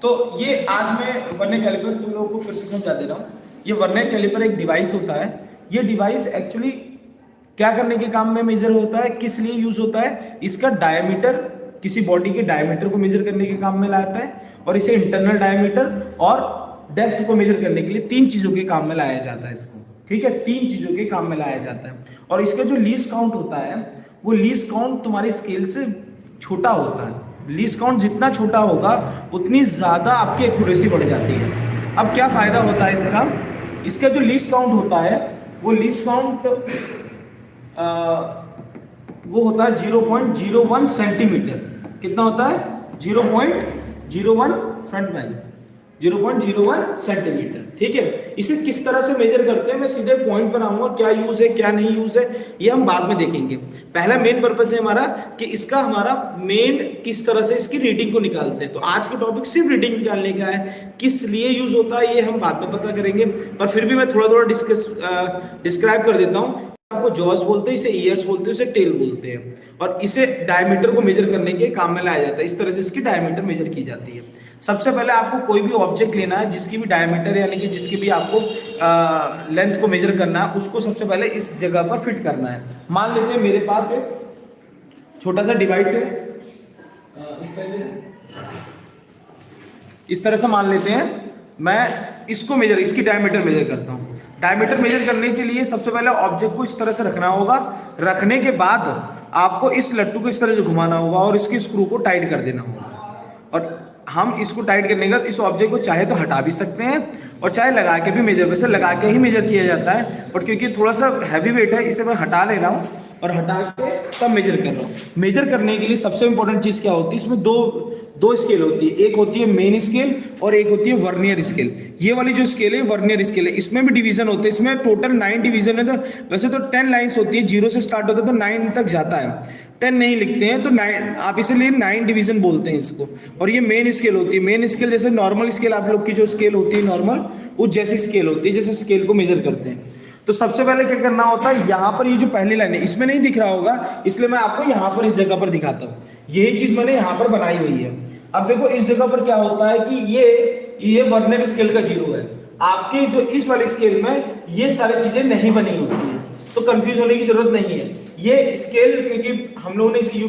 तो ये आज मैं वर्नियर कैलिपर तुम लोगों को फिर से समझा दे रहा हूँ। ये वर्नियर कैलिपर एक डिवाइस होता है। ये डिवाइस एक्चुअली क्या करने के काम में मेजर होता है, किस लिए यूज होता है? इसका डायमीटर, किसी बॉडी के डायमीटर को मेजर करने के काम में लाता है, और इसे इंटरनल डायमीटर और डेप्थ को मेजर करने के लिए तीन चीजों के काम में लाया जाता है इसको। ठीक है, तीन चीजों के काम में लाया जाता है। और इसका जो लीस्ट काउंट होता है वो लीस्ट काउंट तुम्हारे स्केल से छोटा होता है। लीस्ट काउंट जितना छोटा होगा उतनी ज्यादा आपकी एक्यूरेसी बढ़ जाती है। अब क्या फायदा होता है इसका? इसका जो लीस्ट काउंट होता है वो लीस्ट काउंट वो होता है 0.01 सेंटीमीटर। कितना होता है? 0.01 फ्रंट में 0.01 सेंटीमीटर। ठीक है, इसे किस तरह से मेजर करते हैं मैं सीधे पॉइंट पर आऊंगा। क्या यूज है क्या नहीं यूज है ये हम बाद में देखेंगे। पहला मेन पर्पस है हमारा कि इसका हमारा मेन किस तरह से इसकी रीडिंग को निकालते हैं। तो आज का टॉपिक सिर्फ रीडिंग निकालने का है, किस लिए यूज होता है ये हम बाद में पता करेंगे। पर फिर भी मैं थोड़ा थोड़ा डिस्क्राइब कर देता हूँ। आपको जॉस बोलते हैं, इसे ईयर्स बोलते हैं, इसे टेल बोलते हैं, और इसे डायमीटर को मेजर करने के काम में लाया जाता है। इस तरह से इसकी डायमीटर मेजर की जाती है। सबसे पहले आपको कोई भी ऑब्जेक्ट लेना है जिसकी भी डायमीटर यानी कि जिसकी भी आपको लेंथ को मेजर करना है, उसको सबसे पहले इस जगह पर फिट करना है। मान लेते हैं मेरे पास एक छोटा सा डिवाइस है, इस तरह से मान लेते हैं। मैं इसको मेजर, इसकी डायमीटर मेजर करता हूँ। डायमीटर मेजर करने के लिए सबसे पहले ऑब्जेक्ट को इस तरह से रखना होगा। रखने के बाद आपको इस लट्टू को इस तरह से घुमाना होगा और इसके स्क्रू को टाइट कर देना होगा। और हम इसको टाइट करने के बाद इस ऑब्जेक्ट को चाहे तो हटा भी सकते हैं और चाहे लगा के भी मेजर, वैसे लगा के ही मेजर किया जाता है, बट क्योंकि थोड़ा सा हैवी वेट है इसे मैं हटा ले रहा हूँ और हटा के तब मेजर कर रहा हूँ। मेजर करने के लिए सबसे इंपॉर्टेंट चीज क्या होती है? इसमें दो स्केल होती है। एक होती है मेन स्केल और एक होती है वर्नियर स्केल। ये वाली जो स्केल है वर्नियर स्केल है। इसमें भी डिवीजन होते हैं, इसमें टोटल 9 डिवीजन है। तो वैसे तो 10 लाइंस होती है, 0 से स्टार्ट होता है तो 9 तक जाता है। 10 नहीं लिखते हैं तो 9, आप इसीलिए 9 डिवीजन बोलते हैं इसको। और ये मेन स्केल होती है। मेन स्केल जैसे नॉर्मल स्केल आप लोग की जो स्केल होती है नॉर्मल, उस जैसी स्केल होती है, जैसे स्केल को मेजर करते हैं। तो सबसे पहले क्या करना होता है, यहाँ पर ये जो पहली लाइन है इसमें नहीं दिख रहा होगा, इसलिए मैं आपको यहाँ पर इस जगह पर दिखाता हूँ। यही चीज मैंने यहाँ पर बनाई हुई है। अब देखो इस जगह पर क्या होता है कि ये वर्नियर स्केल का 0 है। आपके जो इस वाली स्केल में ये सारी चीजें नहीं बनी होती है, तो कंफ्यूज होने की जरूरत नहीं है। ये स्केल क्योंकि हम लोगों ने इसे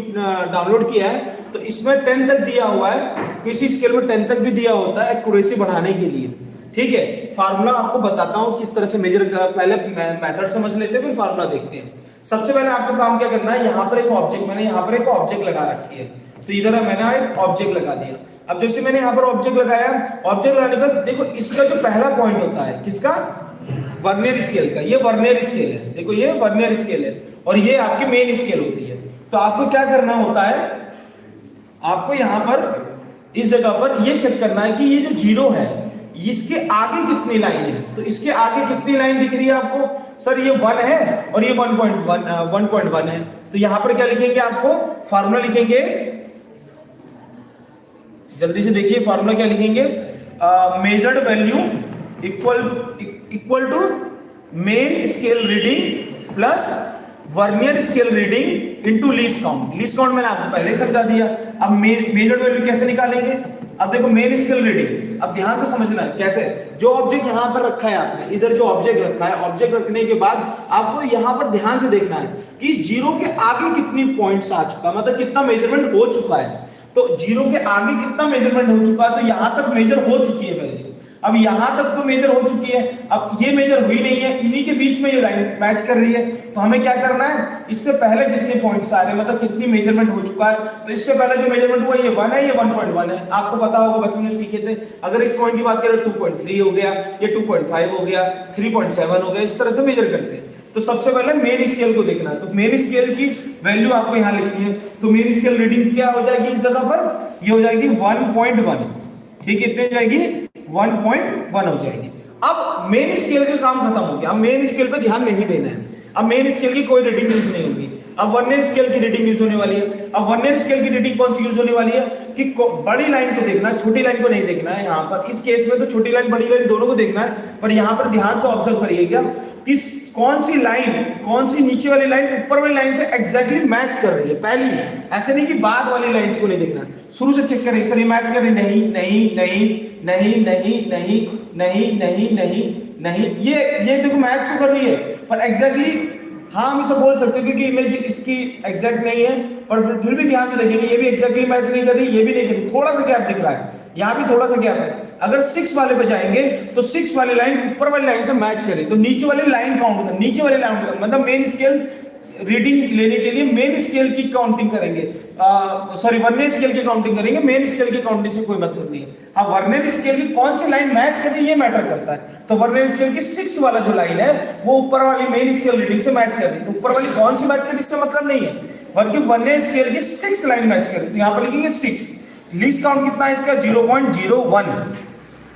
डाउनलोड किया है तो इसमें 10 तक दिया हुआ है। किसी स्केल में 10 तक भी दिया होता है एक्यूरेसी बढ़ाने के लिए। ठीक है, फार्मूला आपको बताता हूं किस तरह से मेजर कर। पहले मेथड समझ लेते हैं फिर फार्मूला देखते हैं। सबसे पहले आपको काम क्या करना है, यहाँ पर एक ऑब्जेक्ट, मैंने यहाँ पर एक ऑब्जेक्ट लगा रखी है, तो इधर मैंने एक ऑब्जेक्ट लगा दिया। अब जैसे मैंने यहाँ पर ऑब्जेक्ट लगाया, ऑब्जेक्ट लगाने के बाद देखो इसका जो पहला पॉइंट होता है किसका? वर्नियर स्केल का। ये वर्नियर स्केल है, देखो ये वर्नियर स्केल है और ये आपकी मेन स्केल होती है। तो आपको क्या करना होता है, आपको यहाँ पर इस जगह पर ये चेक करना है कि ये जो 0 है इसके आगे कितनी लाइन है। तो इसके आगे कितनी लाइन दिख रही है आपको? सर ये 1 है और ये 1.1 है। तो यहां पर क्या लिखेंगे? आपको फार्मूला लिखेंगे, जल्दी से देखिए फार्मूला क्या लिखेंगे। Measured value equal to main scale reading plus vernier scale reading into least count. Least count मैंने आपको पहले ही समझा दिया। अब मेजर्ड वैल्यू कैसे निकालेंगे? अब देखो मेन स्केल रीडिंग, अब ध्यान से समझना है कैसे। जो ऑब्जेक्ट यहां पर रखा है आपने, इधर जो ऑब्जेक्ट रखा है, ऑब्जेक्ट रखने के बाद आपको यहां पर ध्यान से देखना है कि इस 0 के आगे कितनी पॉइंट्स आ चुका, मतलब कितना मेजरमेंट हो चुका है। तो 0 के आगे कितना मेजरमेंट हो चुका है, तो यहां तक मेजर हो चुकी है वैल्यू। अब यहां तक तो मेजर हो चुकी है, अब ये मेजर हुई नहीं है, इन्हीं के बीच में ये लाइन मैच कर रही है। तो हमें क्या करना है, इससे पहले जितने पॉइंट्स आ रहे हैं, मतलब कितनी मेजरमेंट हो चुका है, तो इससे पहले जो मेजरमेंट हुआ ये 1 है, ये 1.1 है। आपको पता होगा बचपन में सीखे थे। अगर इस पॉइंट की बात करें 2.3 हो गया, ये 2.5 हो गया, 3.7 हो गया, इस तरह से मेजर करते हैं। तो सबसे पहले मेन स्केल को देखना है। तो मेन स्केल की वैल्यू आपको यहाँ लिखनी है। तो मेन स्केल रीडिंग क्या हो जाएगी इस जगह पर? ये हो जाएगी 1.1। ठीक है, कितने जाएगी? 1.1 हो जाएगी। अब मेन स्केल का काम खत्म हो गया। अब मेन स्केल पे ध्यान नहीं देना है। अब मेन स्केल की कोई रीडिंग यूज नहीं होगी। अब वर्नियर स्केल की रीडिंग यूज होने वाली है। अब वर्नियर स्केल की रीडिंग कौन सी यूज होने वाली है कि बड़ी लाइन को देखना है, छोटी लाइन को नहीं देखना है। यहाँ पर इस केस में तो छोटी लाइन बड़ी लाइन दोनों को देखना है, पर यहाँ पर ध्यान से ऑब्जर्व करिएगा कि कौन सी लाइन, कौन सी नीचे वाली लाइन ऊपर वाली लाइन से एग्जैक्टली मैच कर रही है पहली, ऐसे नहीं कि बाद वाली लाइन को नहीं देखना, शुरू से चेक करें सर ये मैच कर रही, नहीं नहीं नहीं नहीं नहीं नहीं नहीं नहीं नहीं नहीं, ये देखो मैच तो कर रही है पर एग्जैक्टली, हाँ हम इसे बोल सकते हैं क्योंकि इमेज इसकी एग्जैक्ट नहीं है, पर फिर भी ध्यान से देखेंगे ये भी एग्जैक्टली मैच नहीं कर रही, ये भी नहीं कर रही, थोड़ा सा गैप दिख रहा है, यहाँ भी थोड़ा सा गैप है। अगर 6 वाले पे जाएंगे तो 6 वाली लाइन ऊपर वाली लाइन से मैच करे तो नीचे वाली लाइन काउंट कर, नीचे वाली लाइन मतलब मेन स्केल रीडिंग लेने के लिए मेन स्केल की काउंटिंग करेंगे, सॉरी वर्नियर स्केल की काउंटिंग करेंगे, मेन स्केल की काउंटिंग से कोई मतलब नहीं है। हाँ वर्नियर स्केल की कौन सी लाइन मैच कर रही है ये मैटर करता है, तो वर्नियर स्केल की 6th वाला जो लाइन है वो ऊपर वाली मेन स्केल रीडिंग से मैच कर रही है, तो ऊपर वाली कौन सी मैच कर रही इससे मतलब नहीं है, बल्कि वर्नियर स्केल की 6th लाइन मैच कर रही है, तो यहाँ पर लिखेंगे 6। लीस्ट काउंट कितना है इसका 0.01,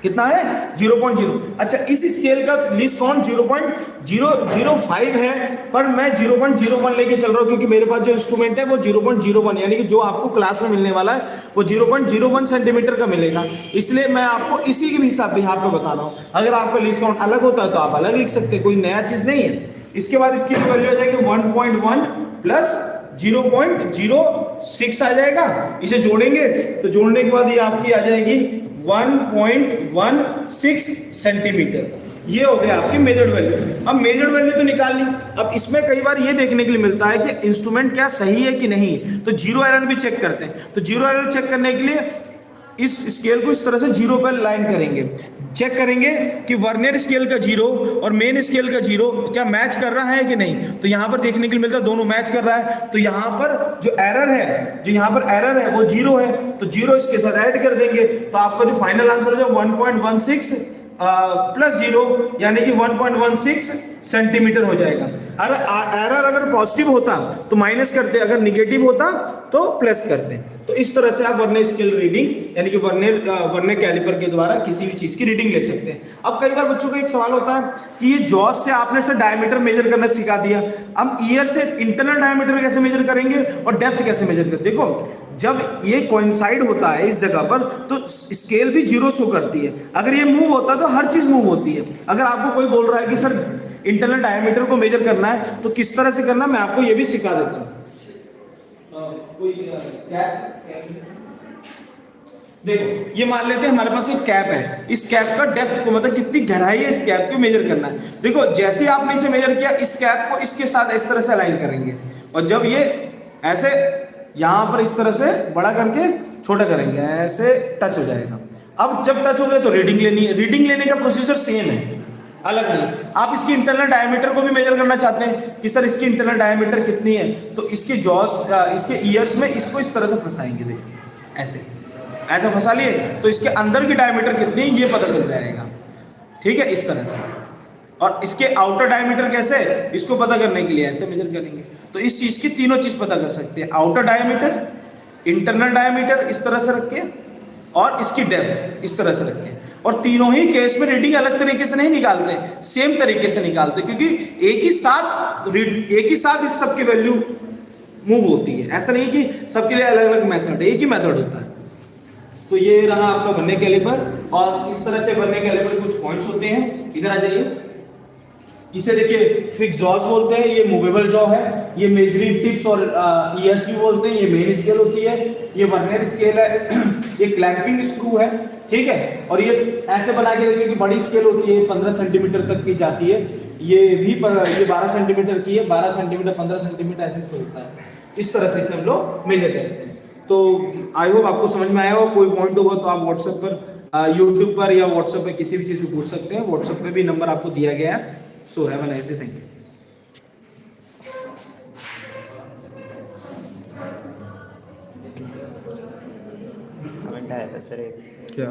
कितना है 0.0। अच्छा इस स्केल का लीस्ट काउंट 0.005 है, पर मैं 0.01 लेके चल रहा हूं क्योंकि मेरे पास जो इंस्ट्रूमेंट है वो 0.01 यानी कि जो आपको क्लास में मिलने वाला है वो 0.01 सेंटीमीटर का मिलेगा, इसलिए मैं आपको इसी के हिसाब पे बता रहा हूं। अगर आपका लीस्ट काउंट अलग होता है तो आप अलग लिख सकते हैं, कोई नया चीज नहीं है। इसके बाद इसकी जो वैल्यू आ जाएगी 1.1 प्लस 0.06 आ जाएगा, इसे जोड़ेंगे तो जोड़ने के बाद ये आपकी आ जाएगी 1.16 सेंटीमीटर, ये हो गया आपकी मेजर्ड वैल्यू। अब मेजर्ड वैल्यू तो निकाल ली, अब इसमें कई बार ये देखने के लिए मिलता है कि इंस्ट्रूमेंट क्या सही है कि नहीं, तो जीरो एरर भी चेक करते हैं, तो जीरो एरर चेक करने के लिए इस स्केल को इस तरह से जीरो पर लाइन करेंगे, चेक करेंगे कि वर्नियर स्केल का जीरो और मेन स्केल का जीरो क्या मैच कर रहा है कि नहीं, तो यहां पर देखने के लिए मिलता है दोनों मैच कर रहा है, तो यहां पर जो एरर है, जो यहां पर एरर है वो जीरो है, तो जीरो इसके साथ ऐड कर देंगे, तो आपका जो फाइनल आंसर है 1.16 प्लस 0 यानी कि 1.16 सेंटीमीटर हो जाएगा। अगर एरर अगर पॉजिटिव होता तो माइनस करते, अगर निगेटिव होता तो प्लस करते। तो इस तरह से आप वर्नियर स्केल रीडिंग यानी कि वर्नियर कैलिपर के द्वारा किसी भी चीज की रीडिंग ले सकते हैं। अब कई बार बच्चों का एक सवाल होता है कि ये जॉज से आपने से डायमीटर मेजर करना सिखा दिया, अब ईयर से इंटरनल डायमीटर कैसे मेजर करेंगे और डेप्थ कैसे मेजर करेंगे। देखो जब ये कोइंसाइड होता है इस जगह पर तो स्केल भी जीरो शो करती है, अगर ये मूव होता है तो हर चीज मूव होती है। अगर आपको कोई बोल रहा है कि सर इंटरनल डायमीटर को मेजर करना है तो किस तरह से करना, मैं आपको ये भी सिखा देता हूं। देखो ये मान लेते हैं हमारे पास एक कैप है, इस कैप का डेप्थ को मतलब कितनी गहराई है इस कैप को मेजर करना है। देखो जैसे आपने इसे मेजर किया, इस कैप को इसके साथ इस तरह से अलाइन करेंगे और जब ये ऐसे यहां पर इस तरह से बड़ा करके छोटा करेंगे, ऐसे टच हो जाएगा। अब जब टच हो गया तो रीडिंग लेनी है, रीडिंग लेने का प्रोसीजर सेम है, अलग नहीं। आप इसकी इंटरनल डायमीटर को भी मेजर करना चाहते हैं कि सर इसकी इंटरनल डायमीटर कितनी है, तो इसके जॉस इसके ईयर्स में इसको इस तरह से फंसाएंगे, देखिए ऐसे ऐसा फंसा लिए तो इसके अंदर की डायमीटर कितनी है ये पता चल जाएगा, ठीक है इस तरह से। और इसके आउटर डायमीटर कैसे, इसको पता करने के लिए ऐसे मेजर करेंगे, तो इस चीज की तीनों चीज पता कर सकते हैं, आउटर डायमीटर, इंटरनल डायमीटर इस तरह से रख के और इसकी डेप्थ इस तरह से रख के। और तीनों ही केस में रीडिंग अलग तरीके से नहीं निकालते, सेम तरीके से निकालते, क्योंकि एक ही साथ इस सब की वैल्यू मूव होती है, ऐसा नहीं कि सबके लिए अलग अलग मेथड है, एक ही मेथड होता है। तो ये रहा आपका वर्नियर कैलिपर, और इस तरह से वर्नियर कैलिपर कुछ पॉइंट्स होते हैं, इधर आ जाइए। इसे देखिए फिक्स जॉज बोलते हैं, ये मूवेबल जॉ है, ये मेजरिंग टिप्स और ईयर्स भी बोलते हैं, ये मेन स्केल होती है, ये वर्नियर स्केल है, ये क्लैंपिंग स्क्रू है, ठीक है। और ये ऐसे बना के रखिए कि बड़ी स्केल होती है 15 सेंटीमीटर तक की जाती है, ये 12 सेंटीमीटर की है, 12 सेंटीमीटर 15 सेंटीमीटर ऐसे से होता है, इस तरह से इसे हम लोग मेजर करते हैं। तो आई होप आपको समझ में आया हो, कोई पॉइंट होगा तो आप व्हाट्सएप पर यूट्यूब पर या व्हाट्सएप पर किसी भी चीज़ पे पूछ सकते हैं, व्हाट्सएप पे भी नंबर आपको दिया गया है। So have a nice day, thank you. Comment आया था सर क्या?